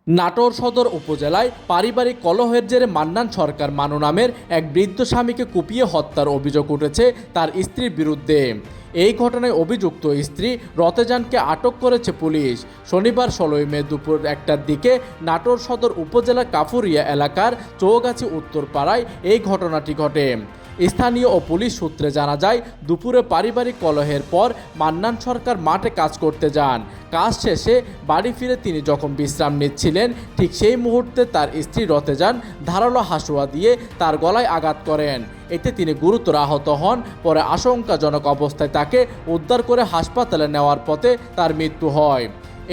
নাটোর সদর উপজেলায় পারিবারিক কলহের জেরে মান্নান সরকার মানু নামের এক বৃদ্ধ স্বামীকে কুপিয়ে হত্যার অভিযোগ উঠেছে তার স্ত্রীর বিরুদ্ধে। এই ঘটনায় অভিযুক্ত স্ত্রী রতেজানকে আটক করেছে পুলিশ। শনিবার 16 মে দুপুর 1টার দিকে নাটোর সদর উপজেলার কাফুরিয়া এলাকার চৌগাছি উত্তরপাড়ায় এই ঘটনাটি ঘটে। স্থানীয় ও পুলিশ সূত্রে জানা যায়, দুপুরে পারিবারিক কলহের পর মান্নান সরকার মাঠে কাজ করতে যান। কাজ শেষে বাড়ি ফিরে তিনি যখন বিশ্রাম নিচ্ছিলেন, ঠিক সেই মুহূর্তে তার স্ত্রী রতেজান ধারালো হাসুয়া দিয়ে তার গলায় আঘাত করেন। এতে তিনি গুরুতর আহত হন। পরে আশঙ্কাজনক অবস্থায় তাকে উদ্ধার করে হাসপাতালে নেওয়ার পথে তার মৃত্যু হয়।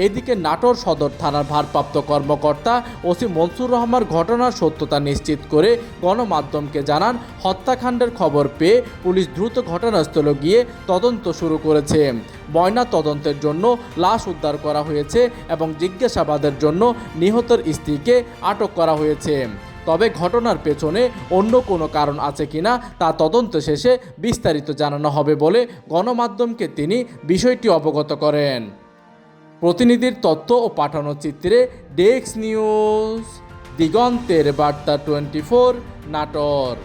এদিকে নাটোর সদর থানার ভারপ্রাপ্ত কর্মকর্তা ওসি মনসুর রহমান ঘটনার সত্যতা নিশ্চিত করে গণমাধ্যমকে জানান, হত্যাকাণ্ডের খবর পেয়ে পুলিশ দ্রুত ঘটনাস্থলে গিয়ে তদন্ত শুরু করেছে। ময়না তদন্তের জন্য লাশ উদ্ধার করা হয়েছে এবং জিজ্ঞাসাবাদের জন্য নিহতের স্ত্রীকে আটক করা হয়েছে। তবে ঘটনার পেছনে অন্য কোনো কারণ আছে কিনা তা তদন্ত শেষে বিস্তারিত জানানো হবে বলে গণমাধ্যমকে তিনি বিষয়টি অবগত করেন। প্রতিনিধির তথ্য ও পাঠানো চিত্রে ডেস্ক নিউজ, দিগন্তের বার্তা 24, নাটোর।